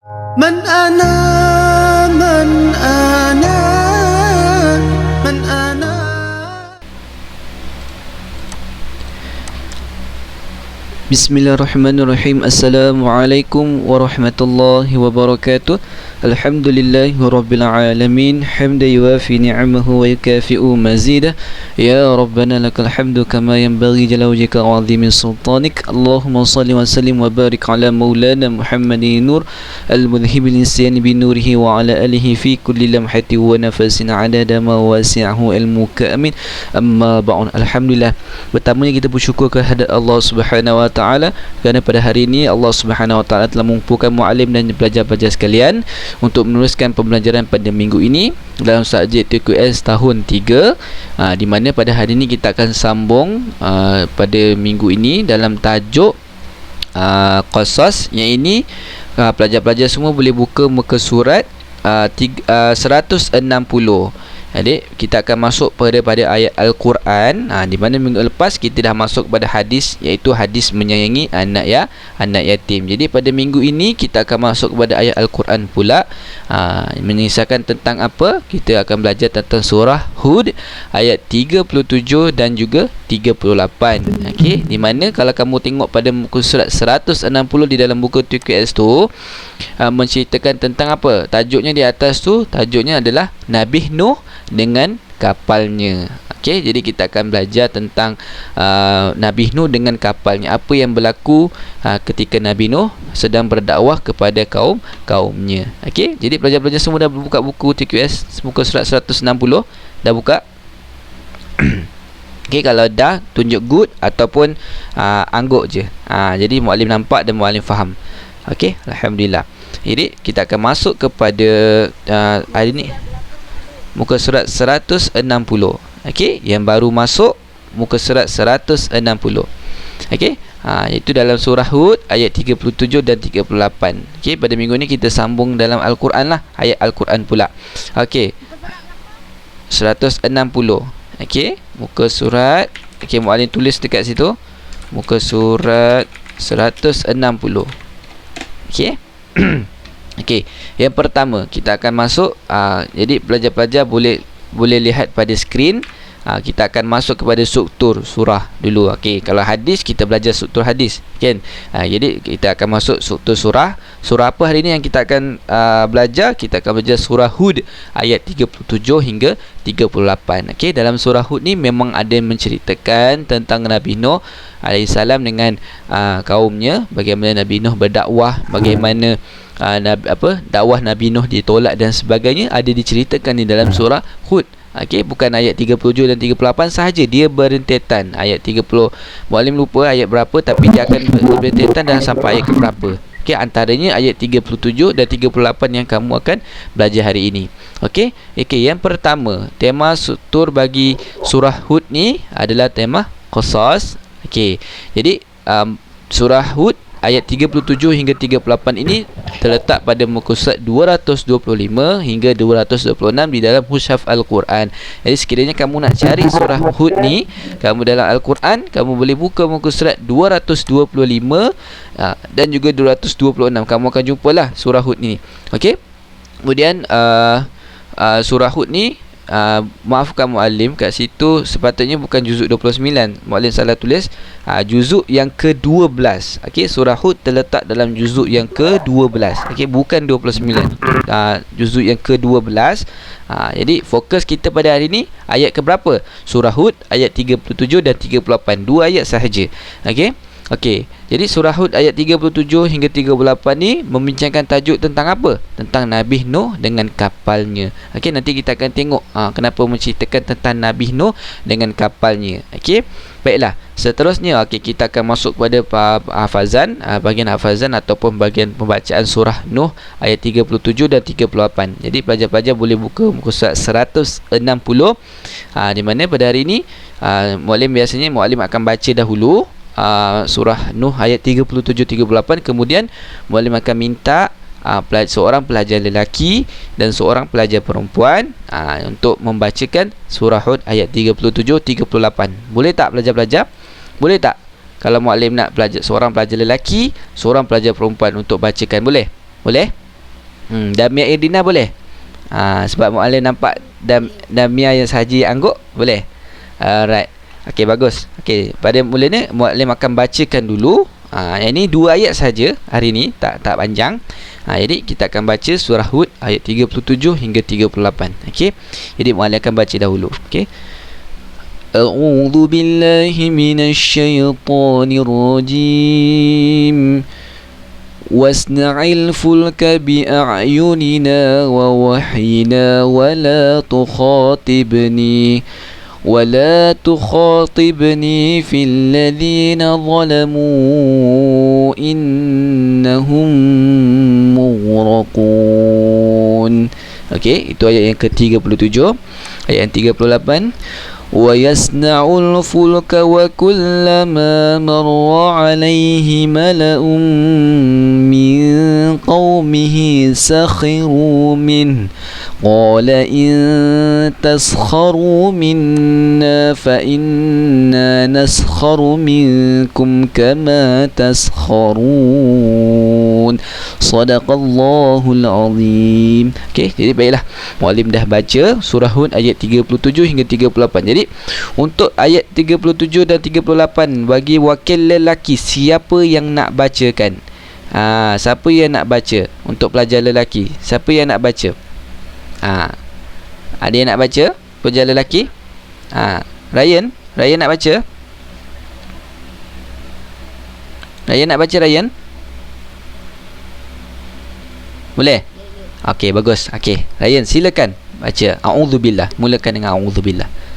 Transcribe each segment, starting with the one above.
من أنا من أنا من أنا Bismillahirrahmanirrahim. Assalamualaikum warahmatullahi wabarakatuh. Alhamdulillahi rabbil alamin. Hamdan yuwafi ni'amahu wa yukafi'u mazidah. Ya Rabbana lakal hamdu kama yanbaghi jalla wajhika wa 'azimi sultanik. Allahumma salli wa sallim wa barik ala maulana Muhammadin nur al-mudhhibil insani bi nurihi wa ala alihi fi kulli lamhati wa nafasin 'adada ma wasi'ahu ilmuka amin. Amma ba'd. Alhamdulillah. Pertamanya kita bersyukur kehadirat Allah Subhanahu wa taala kerana pada hari ini Allah Subhanahu wa taala telah mengumpulkan muallim dan pelajar-pelajar sekalian untuk meneruskan pembelajaran pada minggu ini dalam subjek TQS tahun 3, di mana pada hari ini kita akan sambung pada minggu ini dalam tajuk Qasas, yang ini pelajar-pelajar semua boleh buka muka surat 160. Jadi kita akan masuk pada ayat Al-Quran, di mana minggu lepas kita dah masuk pada hadis, iaitu hadis menyayangi anak yatim. Jadi pada minggu ini kita akan masuk kepada ayat Al-Quran pula, menyisakan tentang apa? Kita akan belajar tentang surah Hud ayat 37 dan juga 38. Okey, di mana kalau kamu tengok pada muka surat 160 di dalam buku TQS tu, menceritakan tentang apa? Tajuknya di atas tu, tajuknya adalah Nabi Nuh dengan kapalnya. Okey, jadi kita akan belajar tentang Nabi Nuh dengan kapalnya. Apa yang berlaku ketika Nabi Nuh sedang berdakwah kepada kaumnya. Okey, jadi pelajar-pelajar semua dah buka buku TQS muka surat 160? Dah buka? Okey, kalau dah tunjuk good ataupun angguk je. Jadi muallim nampak dan muallim faham. Okey, alhamdulillah. Jadi kita akan masuk kepada hari ni muka surat 160. Okey, yang baru masuk muka surat 160. Okey, itu dalam surah Hud ayat 37 dan 38. Okey, pada minggu ni kita sambung dalam Al-Quran lah, ayat Al-Quran pula. Okey, 160. Okey, muka surat, okey, muallim tulis dekat situ, muka surat 160. Okey. Okey, yang pertama kita akan masuk, jadi pelajar-pelajar boleh lihat pada skrin. Kita akan masuk kepada struktur surah dulu. Okey, kalau hadis kita belajar struktur hadis, kan? Jadi kita akan masuk struktur surah. Surah apa hari ini yang kita akan belajar? Kita akan belajar surah Hud ayat 37 hingga 38. Okey, dalam surah Hud ni memang ada menceritakan tentang Nabi Nuh alaihissalam dengan kaumnya, bagaimana Nabi Nuh berdakwah, bagaimana dakwah Nabi Nuh ditolak dan sebagainya, ada diceritakan di dalam surah Hud. Okey, bukan ayat 37 dan 38 sahaja, dia berentetan. Ayat 30, muallim lupa ayat berapa, tapi dia akan berentetan dan sampai ayat ke berapa. Okey, antaranya ayat 37 dan 38 yang kamu akan belajar hari ini. Okey, yang pertama, tema struktur bagi surah Hud ni adalah tema Qasas. Okey, jadi surah Hud ayat 37 hingga 38 ini terletak pada muka surat 225 hingga 226 di dalam mushaf Al-Quran. Jadi sekiranya kamu nak cari surah Hud ni, kamu dalam Al-Quran, kamu boleh buka muka surat 225 dan juga 226. Kamu akan jumpalah surah Hud ni. Okey. Kemudian surah Hud ni, maafkan muallim, kat situ sepatutnya bukan juzuk 29. Muallim salah tulis juzuk yang ke-12. Okey, surah Hud terletak dalam juzuk yang ke-12. Okey, bukan 29. Juzuk yang ke-12. Jadi fokus kita pada hari ni ayat ke berapa? Surah Hud ayat 37 dan 38. Dua ayat sahaja. Okey. Okey, jadi surah Hud ayat 37 hingga 38 ni membincangkan tajuk tentang apa? Tentang Nabi Nuh dengan kapalnya. Okey, nanti kita akan tengok kenapa menceritakan tentang Nabi Nuh dengan kapalnya. Okey, baiklah. Seterusnya, okey, kita akan masuk kepada hafazan, bahagian hafazan ataupun bahagian pembacaan surah Nuh ayat 37 dan 38. Jadi pelajar-pelajar boleh buka muka surat 160, di mana pada hari ini muallim akan baca dahulu surah Nuh ayat 37-38. Kemudian muallim akan minta seorang pelajar lelaki dan seorang pelajar perempuan untuk membacakan surah Hud ayat 37-38. Boleh tak pelajar-pelajar? Boleh tak? Kalau muallim nak seorang pelajar lelaki, seorang pelajar perempuan untuk bacakan, boleh? Boleh? Damia Irdina boleh? Sebab muallim nampak Damia yang sahaja angguk, boleh? Alright. Okey, bagus. Okey, pada mulanya muallim akan bacakan dulu. Yang ni 2 ayat saja hari ni, tak panjang. Jadi kita akan baca surah Hud ayat 37 hingga 38. Okey. Jadi muallim akan baca dahulu. Okey. A'udzu billahi minasy syaithanir rajim. واصنع الفلك بأعيننا ووحينا ولا تخاطبني في الذين ظلموا إنهم مغرقون. Okey, itu ayat yang ke-37. Ayat yang 38, وَيَصْنَعُ الْفُلْكَ وَكُلَّمَا مَرَّ عَلَيْهِ مَلَأٌ مِّن قَوْمِهِ سَخِرُوا مِنْهُ قَالَ إِن تَسْخَرُوا مِنَّا فَإِنَّا نَسْخَرُ مِنكُمْ كَمَا تَسْخَرُونَ صَدَقَ اللَّهُ الْعَظِيمُ. Okey, jadi baiklah, muallim dah baca surah Hud ayat 37 hingga 38. Jadi untuk ayat 37 dan 38, bagi wakil lelaki, siapa yang nak bacakan? Siapa yang nak baca? Untuk pelajar lelaki, siapa yang nak baca? Ada yang nak baca? Pelajar lelaki? Ryan nak baca? Ryan nak baca, Ryan? Boleh? Okey, bagus. Okey, Ryan silakan baca a'udzubillah. Mulakan dengan a'udzubillah.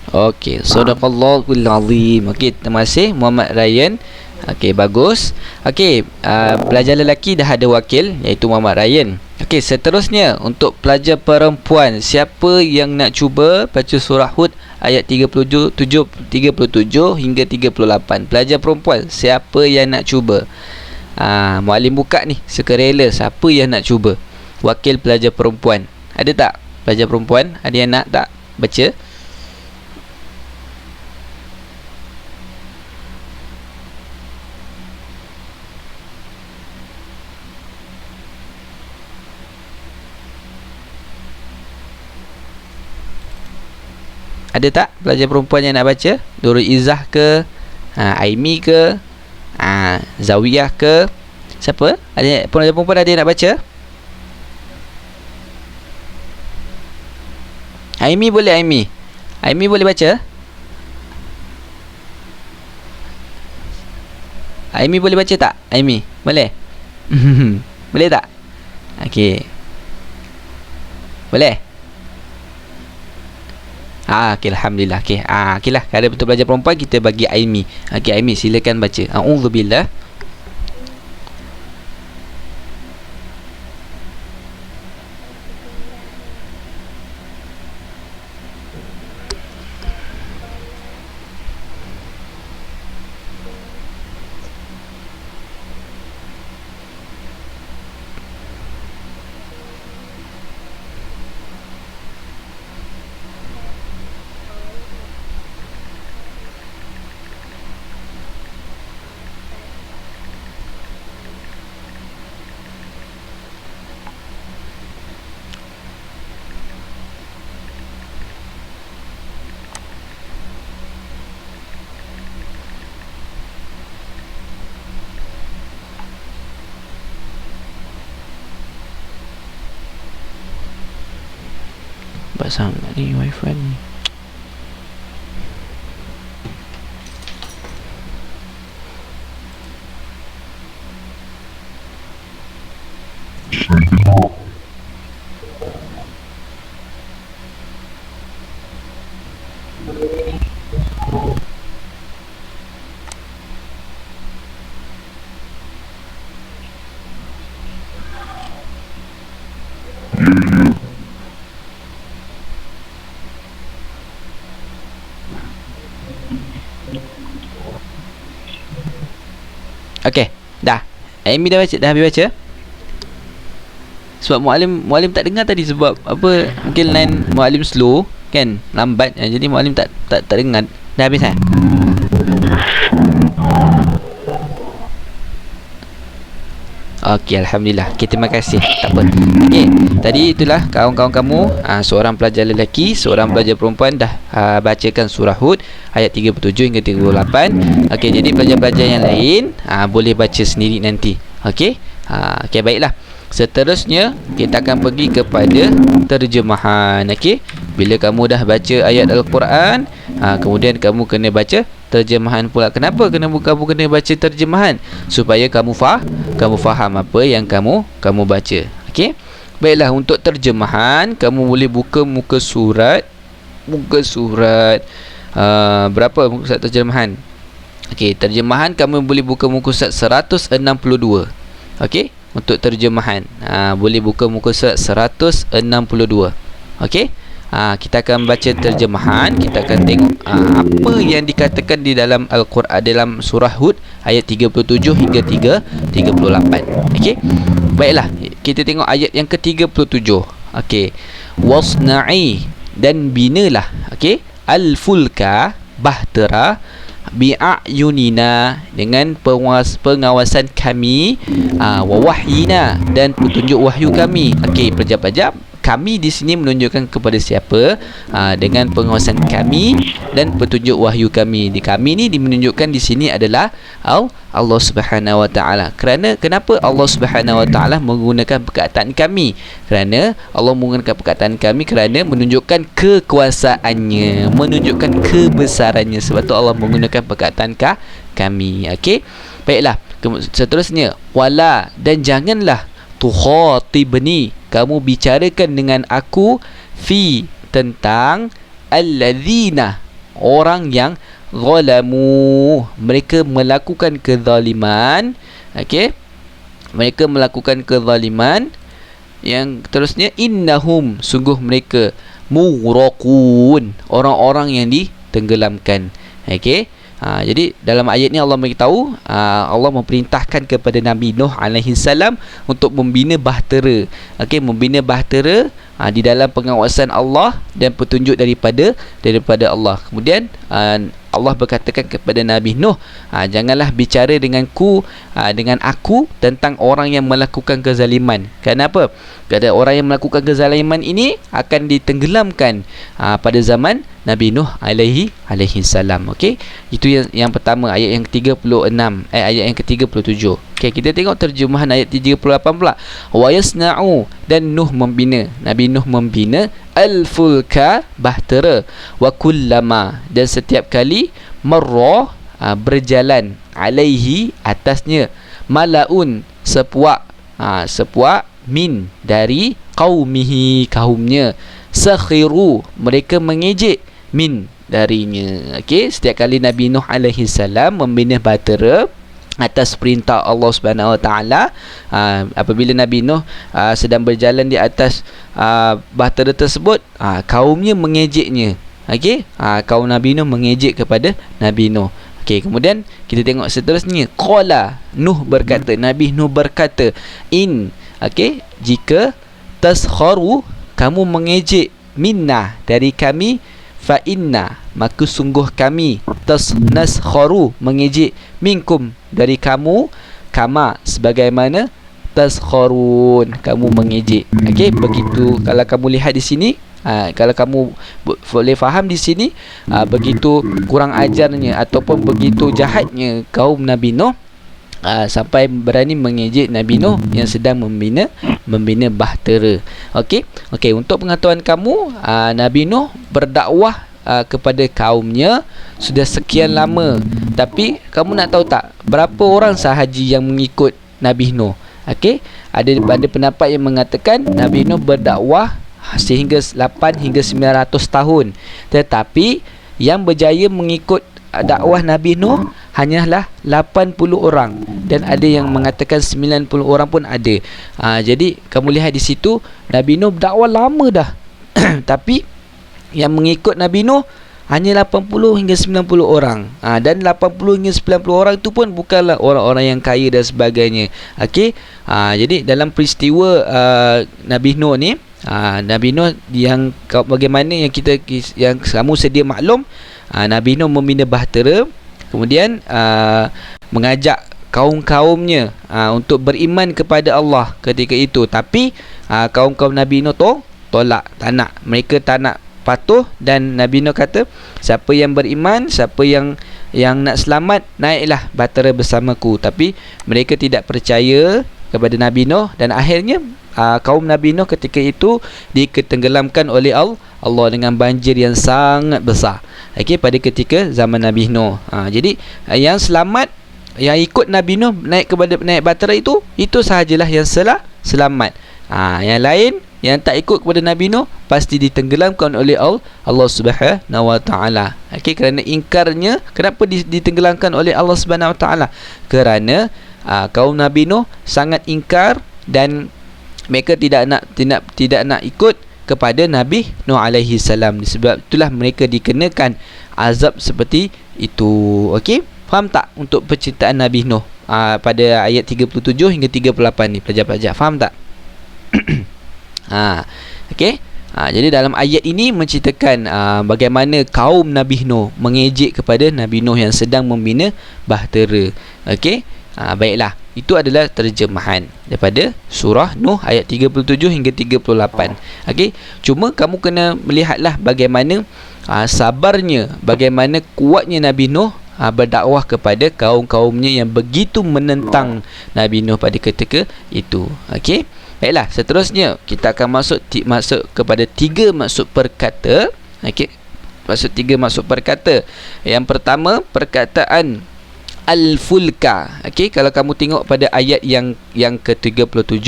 Okey, sadaqallahul azim. Okey, terima kasih Muhammad Ryan. Okey, bagus. Okey, pelajar lelaki dah ada wakil, iaitu Muhammad Ryan. Okey, seterusnya untuk pelajar perempuan, siapa yang nak cuba baca surah Hud ayat 37 hingga 38? Pelajar perempuan, siapa yang nak cuba? Muallim buka ni, sukarela, siapa yang nak cuba? Wakil pelajar perempuan. Ada tak pelajar perempuan? Ada yang nak tak baca? Ada tak pelajar perempuan yang nak baca? Nurul Izzah ke? Aimi ke? Zawiyah ke? Siapa? Ada pelajar perempuan ada yang nak baca? Aimi boleh, Aimi. Aimi boleh baca? Aimi boleh baca tak? Aimi, boleh? Boleh tak? Okey. Boleh? Okey, alhamdulillah. Okey. Okeylah, kalau betul belajar perempuan kita bagi Aimi. Okey, Aimi silakan baca. A'udzubillah. lambat sangat ni wifi ni. Okey, dah. Amy dah habis baca. Sebab muallim tak dengar tadi sebab apa? Mungkin line muallim slow kan, lambat. Jadi muallim tak dengar. Dah habis eh? Okey, alhamdulillah. Okay, terima kasih. Tak apa. Okey, tadi itulah kawan-kawan kamu, seorang pelajar lelaki, seorang pelajar perempuan dah bacakan surah Hud ayat 37 hingga 38. Okey, jadi pelajar-pelajar yang lain boleh baca sendiri nanti. Okey. Okey, baiklah. Seterusnya kita akan pergi kepada terjemahan. Okey. Bila kamu dah baca ayat Al-Quran, kemudian kamu kena baca terjemahan pula. Kenapa kamu kena baca terjemahan? Supaya kamu faham apa yang kamu baca. Okey. Baiklah, untuk terjemahan kamu boleh buka muka surat berapa muka surat terjemahan? Okey, terjemahan kamu boleh buka muka surat 162. Okey, untuk terjemahan boleh buka muka surat 162. Okey. Kita akan baca terjemahan. Kita akan tengok apa yang dikatakan di dalam Al-Quran, dalam surah Hud ayat 37 hingga 38. Okey. Baiklah, kita tengok ayat yang ke-37. Okey. Wasna'i, dan binalah, okey, al-fulka, bahtera, bi'ayunina, dengan pengawasan kami, wa wahyina, dan petunjuk wahyu kami. Okey, pelajar-pelajar, kami di sini menunjukkan kepada siapa? Dengan pengawasan kami dan petunjuk wahyu kami. Di kami ni menunjukkan di sini adalah Allah Subhanahu Wa Taala. Kenapa Allah Subhanahu Wa Taala menggunakan perkataan kami? Kerana Allah menggunakan perkataan kami kerana menunjukkan kekuasaannya, menunjukkan kebesarannya. Sebab tu Allah menggunakan perkataan kami. Okey. Baiklah. Seterusnya, wala, dan janganlah tukhatibni, kamu bicarakan dengan aku, fi, tentang alladzina, orang yang zalamu, mereka melakukan kezaliman. Okey, mereka melakukan kezaliman. Yang terusnya, innahum, sungguh mereka, mughraqun, orang-orang yang ditenggelamkan. Okey. Jadi dalam ayat ni Allah beritahu, Allah memerintahkan kepada Nabi Nuh alaihi salam untuk membina bahtera. Okey, membina bahtera di dalam pengawasan Allah dan petunjuk daripada Allah. Kemudian Allah berkatakan kepada Nabi Nuh, janganlah bicara dengan aku tentang orang yang melakukan kezaliman. Kenapa? Kerana orang yang melakukan kezaliman ini akan ditenggelamkan pada zaman Nabi Nuh alaihi salam. Okey, itu yang pertama, ayat yang ke-36, ayat yang ke-37. Okey, kita tengok terjemahan ayat 38 pula. Wa yasna'u, dan Nuh membina, Nabi Nuh membina al-fulka, bahtera, wa kullama, dan setiap kali, marra, berjalan, alaihi, atasnya, malaun, sepuak min, dari qaumihi, kaumnya, sakhiru, mereka mengejek, min, darinya. Okey, setiap kali Nabi Nuh alaihi salam membina bahtera atas perintah Allah Subhanahu Wa Taala, apabila Nabi Nuh sedang berjalan di atas bahtera tersebut, kaumnya mengejeknya. Okey, kaum Nabi Nuh mengejek kepada Nabi Nuh. Okey, kemudian kita tengok seterusnya, qala, Nuh berkata, Nabi Nuh berkata, okey, jika taskharu, kamu mengejek, minna, dari kami, fa inna, maka sungguh kami, naskharu, mengejek, minkum, dari kamu, kama, sebagaimana taskharun, kamu mengejek. Okey, begitu. Kalau kamu lihat di sini, kalau kamu boleh faham di sini, begitu kurang ajarnya ataupun begitu jahatnya kaum Nabi Nuh, sampai berani mengejek Nabi Nuh yang sedang membina membina bahtera. Okey. Okey, untuk pengetahuan kamu, Nabi Nuh berdakwah kepada kaumnya sudah sekian lama. Tapi kamu nak tahu tak berapa orang sahaja yang mengikut Nabi Nuh? Okey, ada pendapat yang mengatakan Nabi Nuh berdakwah sehingga 8 hingga 900 tahun. Tetapi yang berjaya mengikut dakwah Nabi Nuh hanyalah 80 orang, dan ada yang mengatakan 90 orang pun ada. Jadi kamu lihat di situ, Nabi Nuh berdakwah lama dah. Tapi yang mengikut Nabi Nuh hanya 80 hingga 90 orang. Dan 80 hingga 90 orang itu pun bukanlah orang-orang yang kaya dan sebagainya. Okey. Jadi dalam peristiwa Nabi Nuh ni, Nabi Nuh yang bagaimana yang kamu sedia maklum, Nabi Nuh membina bahtera, kemudian mengajak kaum-kaumnya untuk beriman kepada Allah ketika itu. Tapi kaum-kaum Nabi Nuh tolak, tak nak. Mereka tak nak patuh, dan Nabi Nuh kata, siapa yang beriman, siapa yang nak selamat, naiklah bahtera bersamaku. Tapi mereka tidak percaya kepada Nabi Nuh, dan akhirnya kaum Nabi Nuh ketika itu ditenggelamkan oleh Allah dengan banjir yang sangat besar. Okey, pada ketika zaman Nabi Nuh. Jadi yang selamat, yang ikut Nabi Nuh naik bahtera itu sahajalah yang selamat. Yang lain yang tak ikut kepada Nabi Nuh pasti ditenggelamkan oleh Allah Subhanahu Wa Taala. Okey, kerana ingkarnya. Kenapa ditenggelamkan oleh Allah Subhanahu Wa Taala? Kerana kaum Nabi Nuh sangat ingkar, dan mereka tidak nak ikut kepada Nabi Nuh alaihi salam. Sebab itulah mereka dikenakan azab seperti itu. Okey, faham tak untuk penciptaan Nabi Nuh pada ayat 37 hingga 38 ni, pelajar-pelajar faham tak? Okey. Jadi dalam ayat ini menceritakan bagaimana kaum Nabi Nuh mengejek kepada Nabi Nuh yang sedang membina bahtera. Okey. Baiklah, itu adalah terjemahan daripada surah Nuh ayat 37 hingga 38. Okey. Cuma kamu kena melihatlah bagaimana sabarnya, bagaimana kuatnya Nabi Nuh berdakwah kepada kaum-kaumnya yang begitu menentang Nabi Nuh pada ketika itu. Okey. Baiklah, seterusnya kita akan masuk kepada 3 maksud perkata. Okey. Maksud 3 maksud perkata. Yang pertama, perkataan al-fulka. Okey, kalau kamu tengok pada ayat yang ke-37,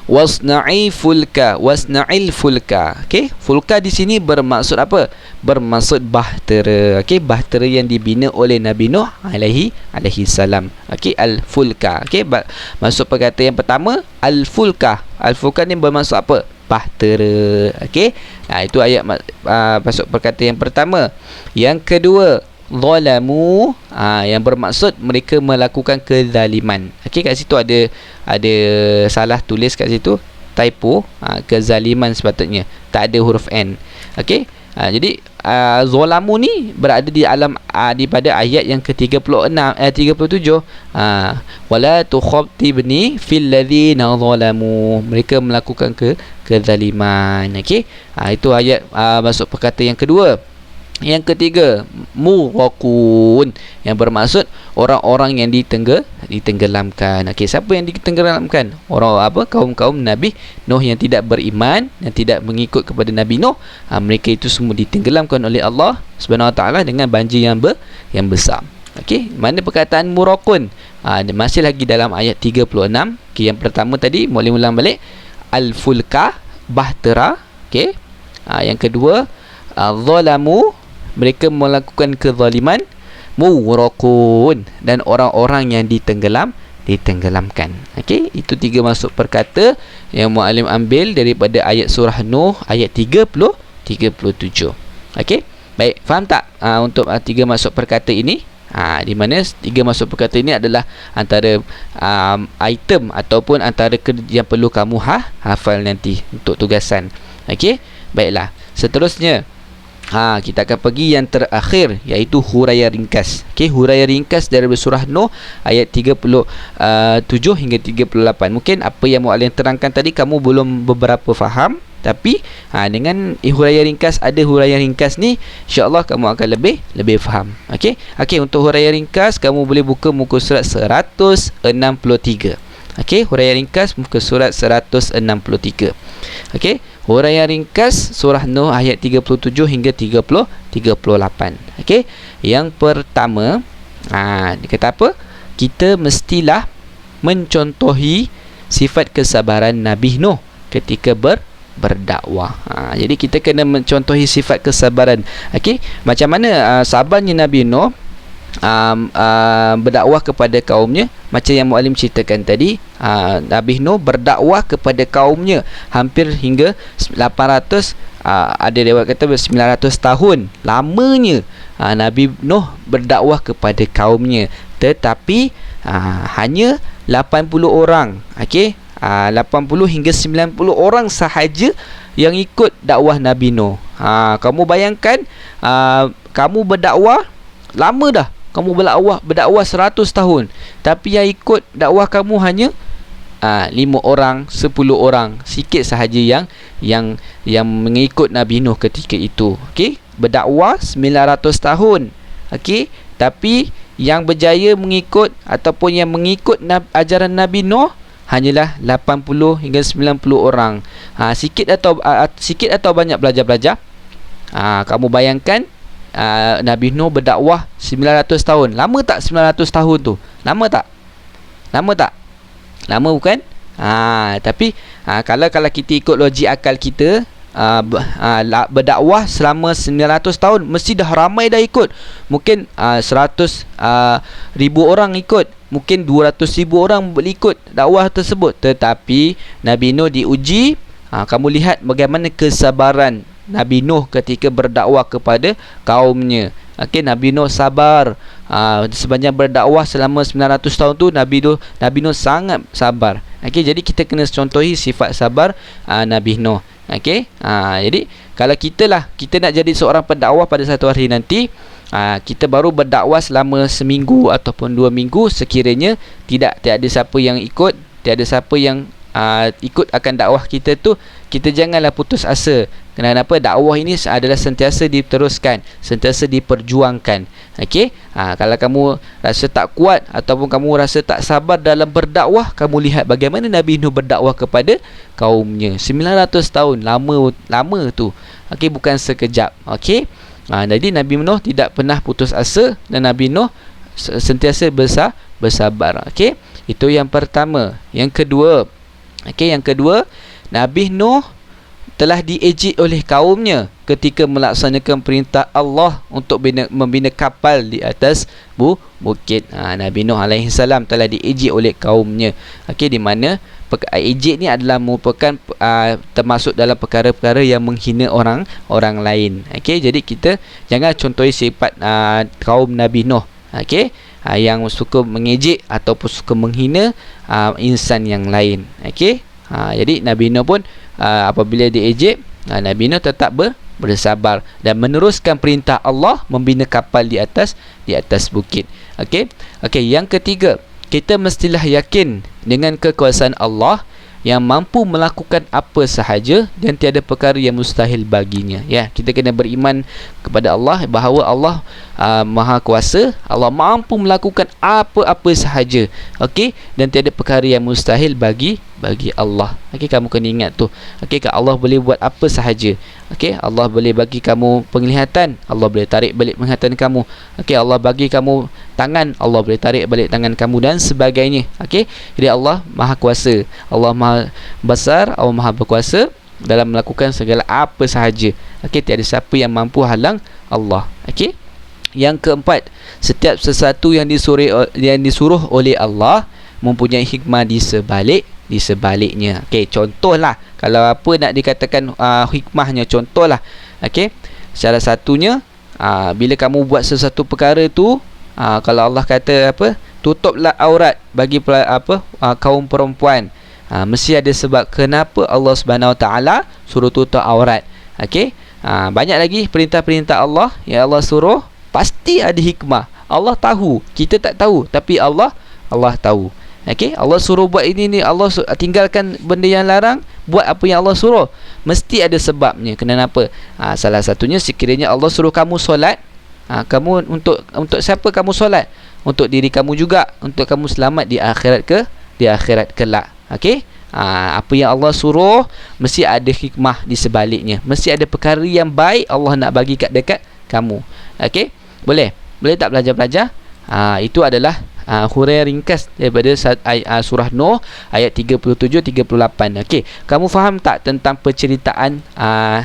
wasna'il fulka. Okey, fulka di sini bermaksud apa? Bermaksud bahtera. Okey, bahtera yang dibina oleh Nabi Nuh alaihi salam. Okey, al-fulka. Okey, maksud perkata yang pertama al-fulka. Al-fulka ni bermaksud apa? Bahtera. Okey. Itu ayat maksud perkata yang pertama. Yang kedua, zalamu, yang bermaksud mereka melakukan kezaliman. Okey, kat situ ada salah tulis kat situ, typo. Kezaliman sepatutnya tak ada huruf N. Okey. Jadi zalamu ni berada di alam pada ayat yang ke-36 37. Wala tukhatibni fil ladzina zalamu, mereka melakukan kezaliman. Okey. Itu ayat maksud perkata yang kedua. Yang ketiga, muraqun, yang bermaksud orang-orang yang ditenggelamkan. Okey, siapa yang ditenggelamkan? Kaum-kaum Nabi Nuh yang tidak beriman, yang tidak mengikut kepada Nabi Nuh. Mereka itu semua ditenggelamkan oleh Allah Subhanahu Wa Taala dengan banjir yang besar. Okey, mana perkataan muraqun? Masih lagi dalam ayat 36. Okey, yang pertama tadi boleh ulang balik, al-fulka, bahtera. Okey. Yang kedua, zalamu, mereka melakukan kezaliman. Muraqun, dan orang-orang yang ditenggelamkan. Okey, itu 3 maksud perkata yang muallim ambil daripada ayat surah Nuh ayat 37. Okey, baik, faham tak untuk 3 maksud perkata ini? Di mana 3 maksud perkata ini adalah antara item ataupun antara yang perlu kamu hafal nanti untuk tugasan. Okey, baiklah. Seterusnya kita akan pergi yang terakhir, iaitu huraian ringkas. Okey, huraian ringkas dari surah Nuh ayat 37 hingga 38. Mungkin apa yang muallim terangkan tadi kamu belum beberapa faham, tapi dengan huraian ringkas, ada huraian ringkas ni, insya-Allah kamu akan lebih faham. Okey, untuk huraian ringkas kamu boleh buka muka surat 163. Okey, huraian ringkas muka surat 163. Okey, huraian ringkas surah Nuh ayat 37 hingga 38. Okey, yang pertama, dia kata apa? Kita mestilah mencontohi sifat kesabaran Nabi Nuh ketika berdakwah. Jadi kita kena mencontohi sifat kesabaran. Okey, macam mana sabarnya Nabi Nuh berdakwah kepada kaumnya? Macam yang Muallim ceritakan tadi, Nabi Nuh berdakwah kepada kaumnya hampir hingga 800, ada riwayat kata 900 tahun lamanya Nabi Nuh berdakwah kepada kaumnya, tetapi hanya 80 orang. Okey, 80 hingga 90 orang sahaja yang ikut dakwah Nabi Nuh. Kamu bayangkan, kamu berdakwah lama dah, kamu berdakwah 100 tahun, tapi yang ikut dakwah kamu hanya 5 orang, 10 orang, sikit sahaja yang mengikut Nabi Nuh ketika itu. Okey, berdakwah 900 tahun. Okey, tapi yang berjaya mengikut ataupun yang mengikut ajaran Nabi Nuh hanyalah 80 hingga 90 orang. Sikit atau banyak belajar. Kamu bayangkan, Nabi Nuh berdakwah 900 tahun. Lama tak 900 tahun tu? Lama tak? Lama bukan? Tapi kalau kita ikut logik akal kita, berdakwah selama 900 tahun mesti dah ramai dah ikut. Mungkin 100 ribu orang ikut, mungkin 200 ribu orang ikut dakwah tersebut. Tetapi Nabi Nuh diuji. Kamu lihat bagaimana kesabaran Nabi Nuh ketika berdakwah kepada kaumnya. Okey, Nabi Nuh sabar. Sepanjang berdakwah selama 900 tahun tu Nabi Nuh sangat sabar. Okey, jadi kita kena contohi sifat sabar Nabi Nuh. Okey, jadi kalau kita nak jadi seorang pendakwah pada satu hari nanti, kita baru berdakwah selama seminggu ataupun 2 minggu, sekiranya tidak ada siapa yang ikut, tiada siapa yang ikut akan dakwah kita tu, kita janganlah putus asa. Kenapa? Dakwah ini adalah sentiasa diteruskan, sentiasa diperjuangkan. Okey, kalau kamu rasa tak kuat ataupun kamu rasa tak sabar dalam berdakwah, kamu lihat bagaimana Nabi Nuh berdakwah kepada kaumnya 900 tahun. Lama tu. Okey, bukan sekejap. Okey, jadi Nabi Nuh tidak pernah putus asa dan Nabi Nuh sentiasa bersabar. Okey, itu yang pertama. Yang kedua, Nabi Nuh telah diejek oleh kaumnya ketika melaksanakan perintah Allah untuk membina kapal di atas bukit. Nabi Nuh alaihi salam telah diejek oleh kaumnya. Okey, di mana ejek ni adalah merupakan termasuk dalam perkara-perkara yang menghina orang lain. Okey, jadi kita jangan contohi sifat kaum Nabi Nuh. Okey, yang suka mengejek ataupun suka menghina insan yang lain. Okey, jadi Nabi Nuh pun apabila diejek, Nabi Nuh tetap bersabar dan meneruskan perintah Allah membina kapal di atas bukit. Okey, yang ketiga, kita mestilah yakin dengan kekuasaan Allah yang mampu melakukan apa sahaja dan tiada perkara yang mustahil baginya. Ya, kita kena beriman kepada Allah bahawa Allah Maha Kuasa, Allah mampu melakukan apa-apa sahaja. Okey, dan tiada perkara yang mustahil bagi Allah. Okey, kamu kena ingat tu. Okey, Allah boleh buat apa sahaja. Okey, Allah boleh bagi kamu penglihatan, Allah boleh tarik balik penglihatan kamu. Okey, Allah bagi kamu tangan, Allah boleh tarik balik tangan kamu dan sebagainya. Okey, jadi Allah Maha Kuasa, Allah Maha Besar, Allah Maha Berkuasa dalam melakukan segala apa sahaja. Okey, tiada siapa yang mampu halang Allah. Okey, yang keempat, setiap sesuatu yang disuruh oleh Allah mempunyai hikmah di sebaliknya. Okey, contohlah kalau apa nak dikatakan hikmahnya, contohlah. Okey, salah satunya bila kamu buat sesuatu perkara tu, kalau Allah kata apa, tutuplah aurat bagi kaum perempuan, mesti ada sebab kenapa Allah Subhanahu Wa Taala suruh tutup aurat. Okey, banyak lagi perintah-perintah Allah yang Allah suruh, pasti ada hikmah. Allah tahu, kita tak tahu, tapi Allah tahu. Okey, Allah suruh buat ini, Allah tinggalkan benda yang larang, buat apa yang Allah suruh, mesti ada sebabnya. Kenapa? Salah satunya, sekiranya Allah suruh kamu solat, kamu untuk siapa kamu solat? Untuk diri kamu juga, untuk kamu selamat di akhirat di akhirat kelak. Okey? Apa yang Allah suruh mesti ada hikmah di sebaliknya. Mesti ada perkara yang baik Allah nak bagi dekat kamu. Okey? Boleh? Boleh tak belajar-belajar? Itu adalah huraian ringkas daripada surah Nuh ayat 37-38. Okey, kamu faham tak tentang penceritaan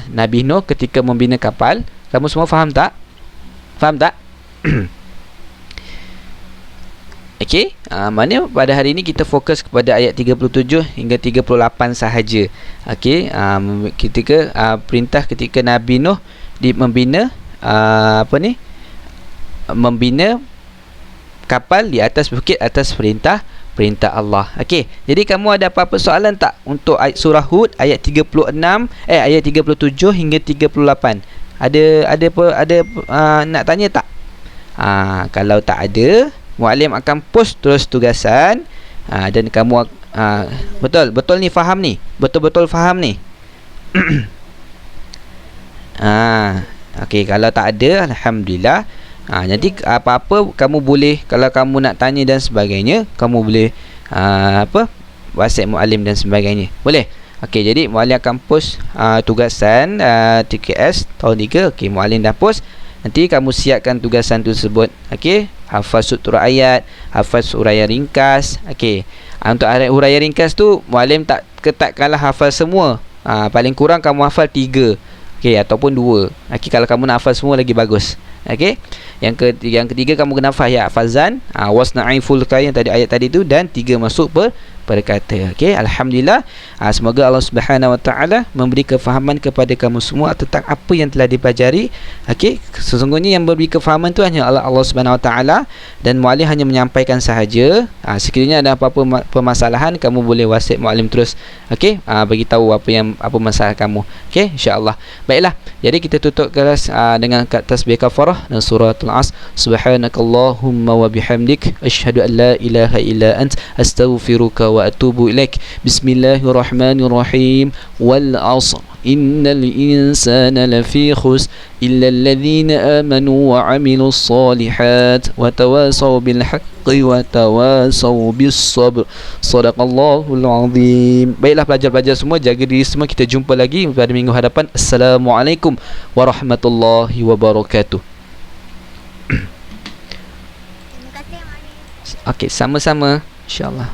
Nabi Nuh ketika membina kapal? Kamu semua faham tak? Faham tak? Okey, mana pada hari ini kita fokus kepada ayat 37 hingga 38 sahaja. Okey, ketika perintah ketika Nabi Nuh membina membina kapal di atas bukit atas perintah Allah. Okey. Jadi kamu ada apa-apa soalan tak untuk surah Hud ayat 36 ayat 37 hingga 38? Ada nak tanya tak? Kalau tak ada, muallim akan post terus tugasan dan kamu betul ni faham ni. Betul-betul faham ni. Okey, kalau tak ada alhamdulillah. Jadi apa-apa kamu boleh, kalau kamu nak tanya dan sebagainya, kamu boleh WhatsApp muallim dan sebagainya. Boleh? Okey, jadi muallim akan post tugasan TKS tahun 3. Okey, muallim dah post. Nanti kamu siapkan tugasan tersebut. Okey, hafaz sutra ayat, hafaz huraian ringkas. Okey. Untuk huraian ringkas tu muallim tak ketatkanlah hafal semua. Paling kurang kamu hafal 3. Okey, ataupun 2. Okey, kalau kamu nak hafal semua lagi bagus. Okey. Yang ketiga kamu kena hafal ya hafazan, wasna'i fulka yang tadi ayat tadi tu, dan 3 masuk perkata. Okey, alhamdulillah. Semoga Allah Subhanahu Wa Taala memberi kefahaman kepada kamu semua tentang apa yang telah dipelajari. Okey, sesungguhnya yang memberi kefahaman tu hanya Allah Subhanahu Wa Taala, dan muallim hanya menyampaikan sahaja. Sekiranya ada apa-apa permasalahan, kamu boleh WhatsApp muallim terus. Okey, bagi tahu apa masalah kamu. Okey, insya-Allah. Baiklah. Jadi kita tutup kelas dengan tasbih kafarah dan suratul As. Subhanakallahumma wa bihamdik asyhadu an la ilaha illa ant astaghfiruka wa atubu ilaik. Bismillahirrahmanirrahim. Wal 'asr innal insana lafi khusr illa alladhina amanu wa 'amilus solihat wa tawasaw bil haqqi wa tawasaw bis sabr. Shadaqallahul azim. Baiklah pelajar-pelajar semua, jaga diri semua. Kita jumpa lagi pada minggu hadapan. Assalamualaikum warahmatullahi wabarakatuh. Terima kasih, Okey, sama-sama, insya-Allah.